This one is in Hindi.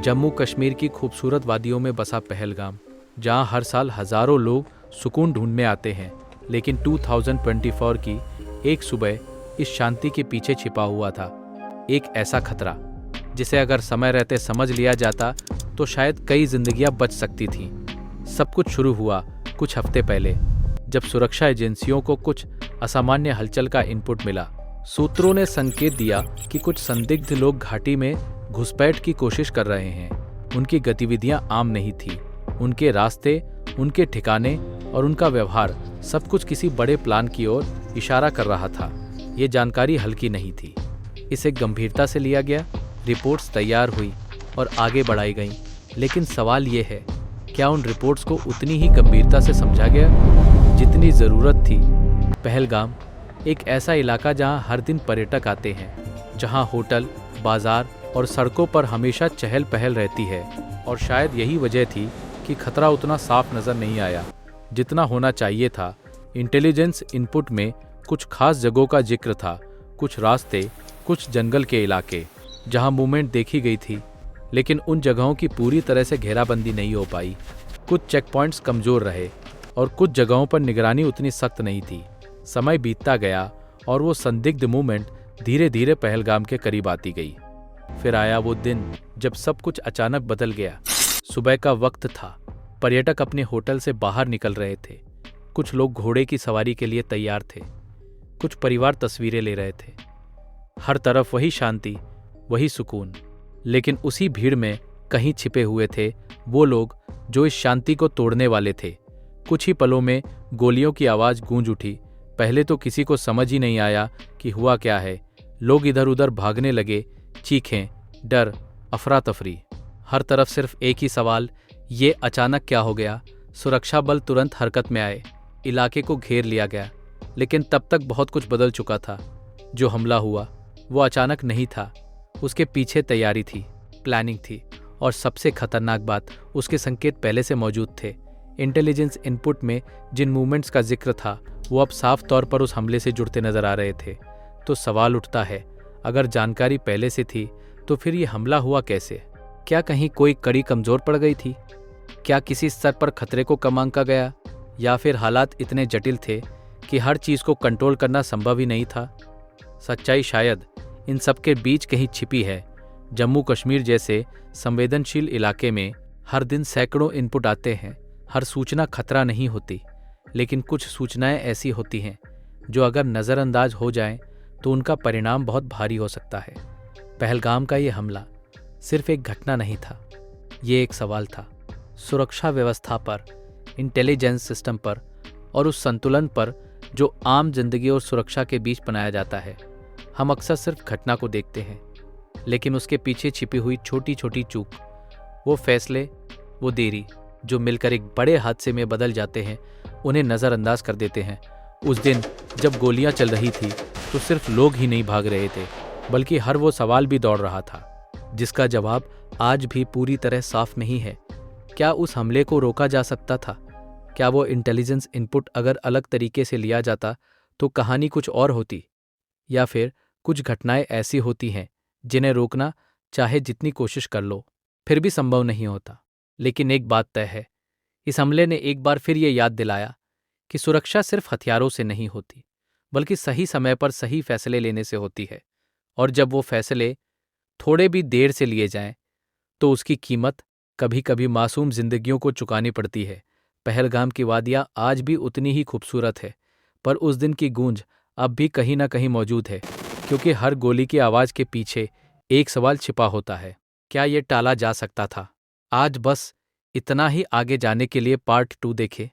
जम्मू कश्मीर की खूबसूरत वादियों में बसा पहलगाम, जहां हर साल हजारों लोग सुकून ढूंढने आते हैं, लेकिन 2024 की एक सुबह इस शांति के पीछे छिपा हुआ था एक ऐसा खतरा जिसे अगर समय रहते समझ लिया जाता तो शायद कई जिंदगियां बच सकती थीं। सब कुछ शुरू हुआ कुछ हफ्ते पहले, जब सुरक्षा एजेंसियों को कुछ असामान्य हलचल का इनपुट मिला। सूत्रों ने संकेत दिया कि कुछ संदिग्ध लोग घाटी में घुसपैठ की कोशिश कर रहे हैं। उनकी गतिविधियां आम नहीं थी, उनके रास्ते, उनके ठिकाने और उनका व्यवहार सब कुछ किसी बड़े प्लान की ओर इशारा कर रहा था। ये जानकारी हल्की नहीं थी, इसे गंभीरता से लिया गया। रिपोर्ट्स तैयार हुई और आगे बढ़ाई गईं, लेकिन सवाल ये है, क्या उन रिपोर्ट्स को उतनी ही गंभीरता से समझा गया जितनी ज़रूरत थी? पहलगाम एक ऐसा इलाका जहां हर दिन पर्यटक आते हैं, जहां होटल, बाजार और सड़कों पर हमेशा चहल पहल रहती है, और शायद यही वजह थी कि खतरा उतना साफ नज़र नहीं आया जितना होना चाहिए था। इंटेलिजेंस इनपुट में कुछ खास जगहों का जिक्र था, कुछ रास्ते, कुछ जंगल के इलाके जहां मूवमेंट देखी गई थी, लेकिन उन जगहों की पूरी तरह से घेराबंदी नहीं हो पाई। कुछ चेक पॉइंट्स कमज़ोर रहे और कुछ जगहों पर निगरानी उतनी सख्त नहीं थी। समय बीतता गया और वो संदिग्ध मूवमेंट धीरे धीरे पहलगाम के करीब आती गई। फिर आया वो दिन जब सब कुछ अचानक बदल गया। सुबह का वक्त था, पर्यटक अपने होटल से बाहर निकल रहे थे। कुछ लोग घोड़े की सवारी के लिए तैयार थे, कुछ परिवार तस्वीरें ले रहे थे। हर तरफ वही शांति, वही सुकून, लेकिन उसी भीड़ में कहीं छिपे हुए थे वो लोग जो इस शांति को तोड़ने वाले थे। कुछ ही पलों में गोलियों की आवाज़ गूंज उठी। पहले तो किसी को समझ ही नहीं आया कि हुआ क्या है। लोग इधर उधर भागने लगे, चीखें, डर, अफरा तफरी। हर तरफ सिर्फ एक ही सवाल, ये अचानक क्या हो गया? सुरक्षा बल तुरंत हरकत में आए, इलाके को घेर लिया गया, लेकिन तब तक बहुत कुछ बदल चुका था। जो हमला हुआ वो अचानक नहीं था, उसके पीछे तैयारी थी, प्लानिंग थी, और सबसे खतरनाक बात, उसके संकेत पहले से मौजूद थे। इंटेलिजेंस इनपुट में जिन मूवमेंट्स का जिक्र था वो अब साफ तौर पर उस हमले से जुड़ते नजर आ रहे थे। तो सवाल उठता है, अगर जानकारी पहले से थी तो फिर ये हमला हुआ कैसे? क्या कहीं कोई कड़ी कमजोर पड़ गई थी? क्या किसी स्तर पर खतरे को कम आंका गया, या फिर हालात इतने जटिल थे कि हर चीज़ को कंट्रोल करना संभव ही नहीं था? सच्चाई शायद इन सब के बीच कहीं छिपी है। जम्मू कश्मीर जैसे संवेदनशील इलाके में हर दिन सैकड़ों इनपुट आते हैं। हर सूचना खतरा नहीं होती, लेकिन कुछ सूचनाएं ऐसी होती हैं जो अगर नज़रअंदाज हो जाएं तो उनका परिणाम बहुत भारी हो सकता है। पहलगाम का ये हमला सिर्फ एक घटना नहीं था, ये एक सवाल था। सुरक्षा व्यवस्था पर, इंटेलिजेंस सिस्टम पर और उस संतुलन पर जो आम जिंदगी और सुरक्षा के बीच बनाया जाता है। हम अक्सर सिर्फ घटना को देखते हैं, लेकिन उसके पीछे छिपी हुई छोटी छोटी चूक, वो फैसले, वो देरी जो मिलकर एक बड़े हादसे में बदल जाते हैं, उन्हें नज़रअंदाज कर देते हैं। उस दिन जब गोलियां चल रही थी तो सिर्फ लोग ही नहीं भाग रहे थे, बल्कि हर वो सवाल भी दौड़ रहा था जिसका जवाब आज भी पूरी तरह साफ नहीं है। क्या उस हमले को रोका जा सकता था? क्या वो इंटेलिजेंस इनपुट अगर अलग तरीके से लिया जाता तो कहानी कुछ और होती? या फिर कुछ घटनाएं ऐसी होती हैं जिन्हें रोकना चाहे जितनी कोशिश कर लो फिर भी संभव नहीं होता? लेकिन एक बात तय है, इस हमले ने एक बार फिर ये याद दिलाया कि सुरक्षा सिर्फ हथियारों से नहीं होती, बल्कि सही समय पर सही फैसले लेने से होती है। और जब वो फैसले थोड़े भी देर से लिए जाएं, तो उसकी कीमत कभी कभी मासूम जिंदगियों को चुकानी पड़ती है। पहलगाम की वादियाँ आज भी उतनी ही खूबसूरत है, पर उस दिन की गूंज अब भी कहीं ना कहीं मौजूद है, क्योंकि हर गोली की आवाज़ के पीछे एक सवाल छिपा होता है, क्या ये टाला जा सकता था? आज बस इतना ही। आगे जाने के लिए पार्ट 2 देखें।